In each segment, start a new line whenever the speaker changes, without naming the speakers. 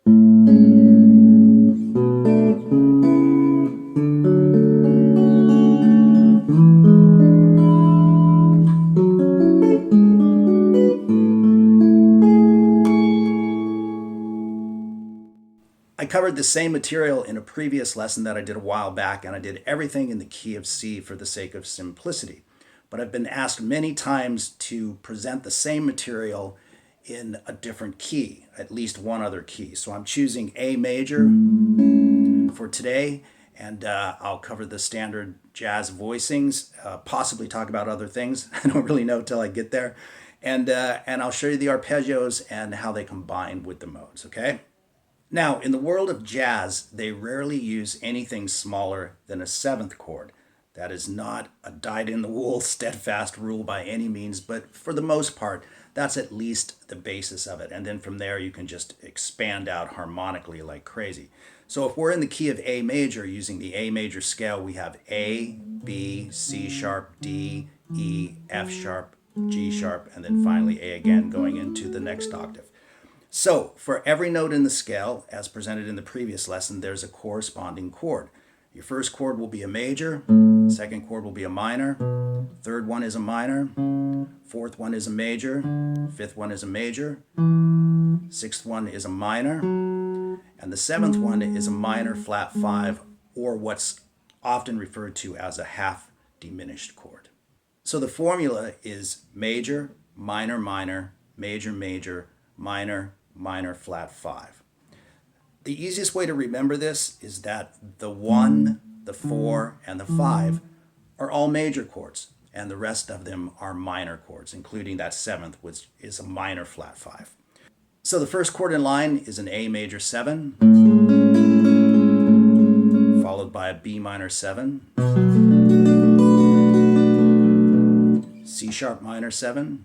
I covered the same material in a previous lesson that I did a while back, and I did everything in the key of C for the sake of simplicity. But I've been asked many times to present the same material in a different key, at least one other key. So I'm choosing A major for today, and I'll cover the standard jazz voicings, possibly talk about other things. I don't really know till I get there. And I'll show you the arpeggios and how they combine with the modes, okay? Now, in the world of jazz, they rarely use anything smaller than a seventh chord. That is not a dyed-in-the-wool, steadfast rule by any means, but for the most part, that's at least the basis of it. And then from there, you can just expand out harmonically like crazy. So if we're in the key of A major, using the A major scale, we have A, B, C sharp, D, E, F sharp, G sharp, and then finally A again, going into the next octave. So for every note in the scale, as presented in the previous lesson, there's a corresponding chord. Your first chord will be a major, second chord will be a minor, third one is a minor, fourth one is a major, fifth one is a major, sixth one is a minor, and the seventh one is a minor flat 5, or what's often referred to as a half diminished chord. So the formula is major, minor, minor, major, major, minor, minor flat 5. The easiest way to remember this is that the 1, the 4, and the 5 are all major chords, and the rest of them are minor chords, including that 7th, which is a minor flat 5. So the first chord in line is an A major 7, followed by a B minor 7, C sharp minor 7,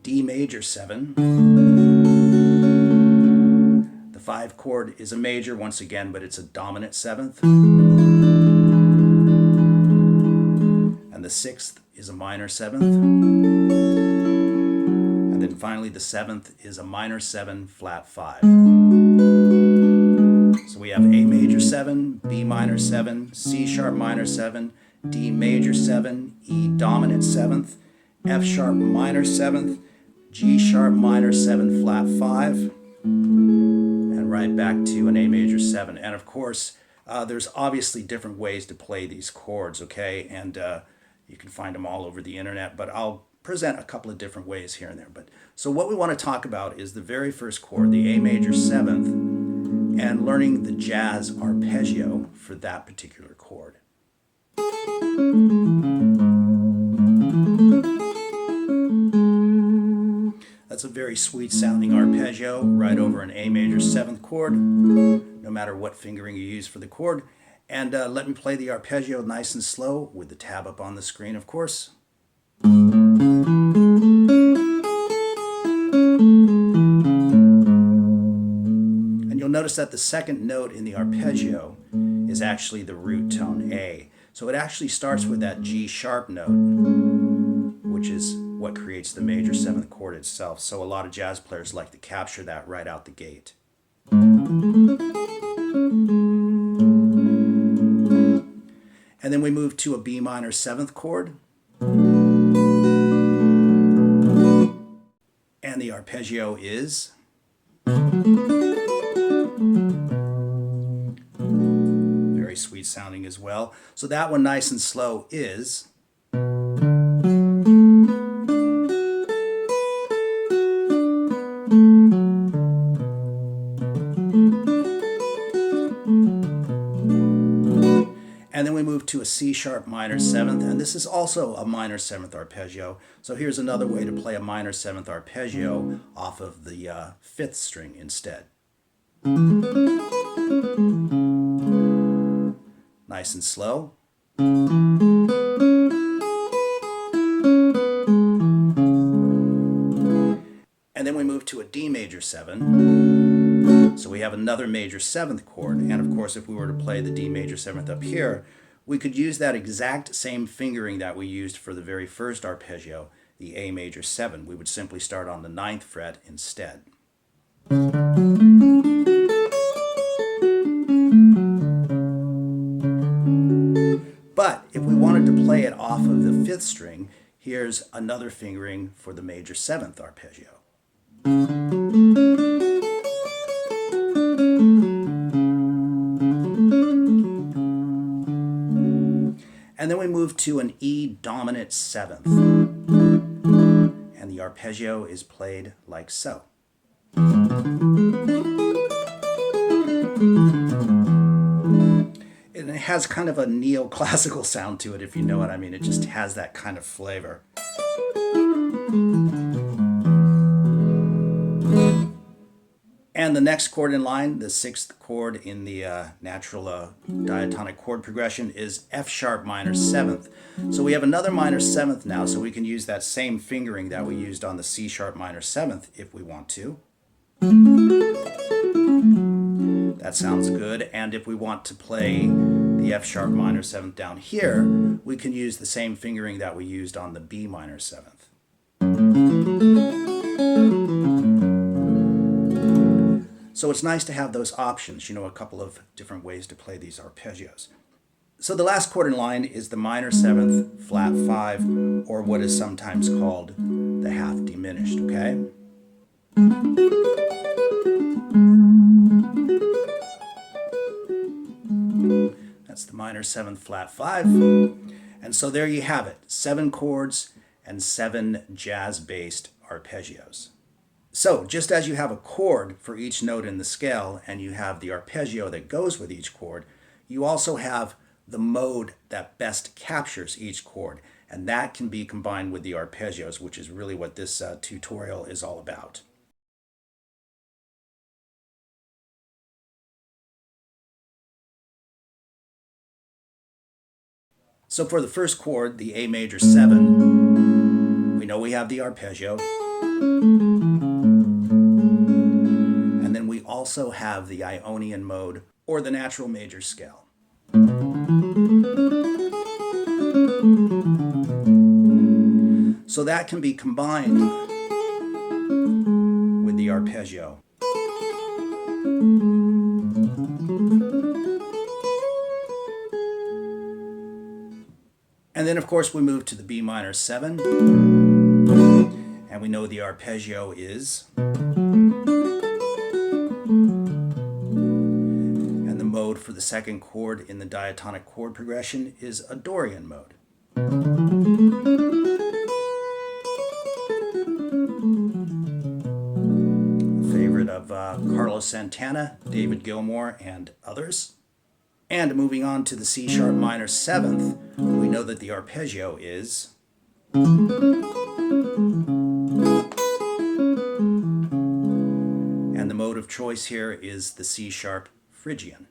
D major 7. The 5 chord is a major once again, but it's a dominant 7th. And the 6th is a minor 7th. And then finally the 7th is a minor 7 flat 5. So we have A major 7, B minor 7, C sharp minor 7, D major 7, E dominant 7th, F sharp minor 7th, G sharp minor 7 flat 5, and right back to an A major 7. And of course, there's obviously different ways to play these chords, okay? And you can find them all over the internet, but I'll present a couple of different ways here and there. But so what we want to talk about is the very first chord, the A major 7th, and learning the jazz arpeggio for that particular chord. That's a very sweet sounding arpeggio right over an A major 7th chord, no matter what fingering you use for the chord. And let me play the arpeggio nice and slow with the tab up on the screen, of course. And you'll notice that the second note in the arpeggio is actually the root tone A. So it actually starts with that G sharp note, which is what creates the major 7th chord itself. So a lot of jazz players like to capture that right out the gate. And then we move to a B minor 7th chord. And the arpeggio is very sweet sounding as well. So that one nice and slow is and then we move to a C sharp minor 7th, and this is also a minor 7th arpeggio. So here's another way to play a minor 7th arpeggio off of the 5th string instead. Nice and slow. And then we move to a D major 7. So we have another major 7th chord, and of course if we were to play the D major 7th up here, we could use that exact same fingering that we used for the very first arpeggio, the A major 7. We would simply start on the 9th fret instead. But if we wanted to play it off of the 5th string, here's another fingering for the major 7th arpeggio. And then we move to an E dominant 7th. And the arpeggio is played like so. And it has kind of a neoclassical sound to it, if you know what I mean. It just has that kind of flavor. And the next chord in line, the 6th chord in the natural diatonic chord progression, is F sharp minor 7th. So we have another minor 7th now, so we can use that same fingering that we used on the C sharp minor 7th if we want to. That sounds good. And if we want to play the F sharp minor 7th down here, we can use the same fingering that we used on the B minor 7th. So it's nice to have those options, a couple of different ways to play these arpeggios. So the last chord in line is the minor 7th flat 5, or what is sometimes called the half diminished, okay? That's the minor 7th flat 5. And so there you have it, 7 chords and 7 jazz-based arpeggios. So just as you have a chord for each note in the scale and you have the arpeggio that goes with each chord, you also have the mode that best captures each chord, and that can be combined with the arpeggios, which is really what this tutorial is all about. So for the first chord, the A major 7, we know we have the arpeggio. And then we also have the Ionian mode, or the natural major scale. So that can be combined with the arpeggio. And then, of course, we move to the B minor 7, and we know the arpeggio is, and the mode for the second chord in the diatonic chord progression is a Dorian mode. A favorite of Carlos Santana, David Gilmour, and others. And moving on to the C sharp minor 7th, we know that the arpeggio is, and the mode of choice here is the C sharp Phrygian.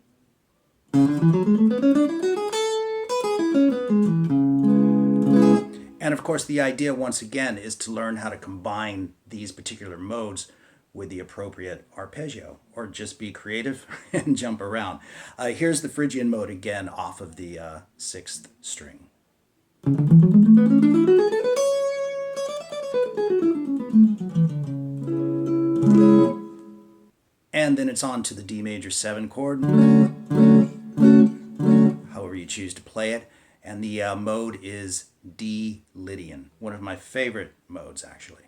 And of course the idea once again is to learn how to combine these particular modes with the appropriate arpeggio, or just be creative and jump around. Here's the Phrygian mode again off of the 6th string. And then it's on to the D major 7 chord, however you choose to play it, and the mode is D Lydian, one of my favorite modes actually.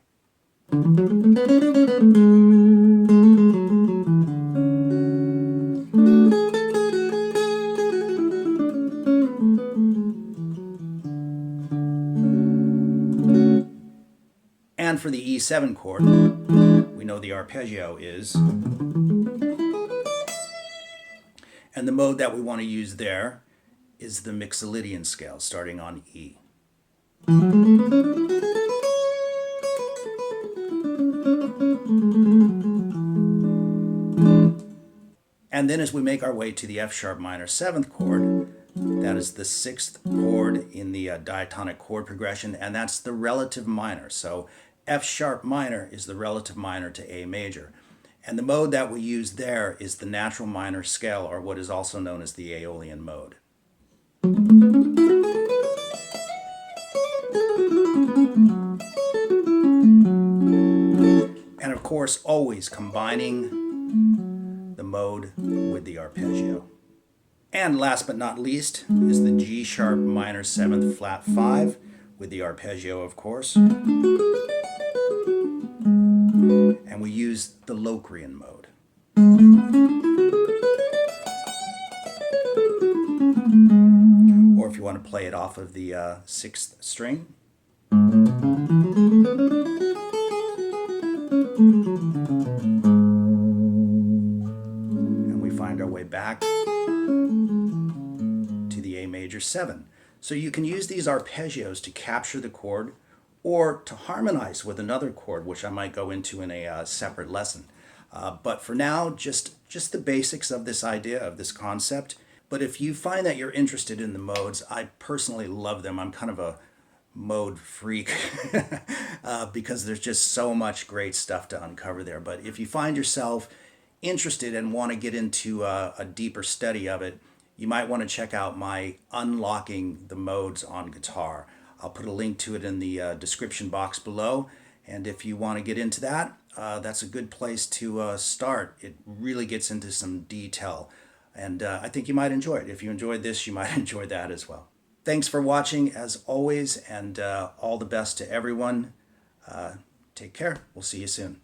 And for the E7 chord, we know the arpeggio is, and the mode that we want to use there is the Mixolydian scale, starting on E. And then as we make our way to the F sharp minor 7th chord, that is the 6th chord in the diatonic chord progression, and that's the relative minor. So F sharp minor is the relative minor to A major. And the mode that we use there is the natural minor scale, or what is also known as the Aeolian mode. And of course, always combining the mode with the arpeggio. And last but not least is the G sharp minor 7th flat 5 with the arpeggio, of course. And we use the Locrian mode. Or if you want to play it off of the 6th string. And we find our way back to the A major 7. So you can use these arpeggios to capture the chord or to harmonize with another chord, which I might go into in a separate lesson. But for now, just the basics of this idea, of this concept. But if you find that you're interested in the modes, I personally love them. I'm kind of a mode freak because there's just so much great stuff to uncover there. But if you find yourself interested and want to get into a deeper study of it, you might want to check out my Unlocking the Modes on Guitar. I'll put a link to it in the description box below. And if you want to get into that, that's a good place to start. It really gets into some detail. And I think you might enjoy it. If you enjoyed this, you might enjoy that as well. Thanks for watching as always, and all the best to everyone. Take care. We'll see you soon.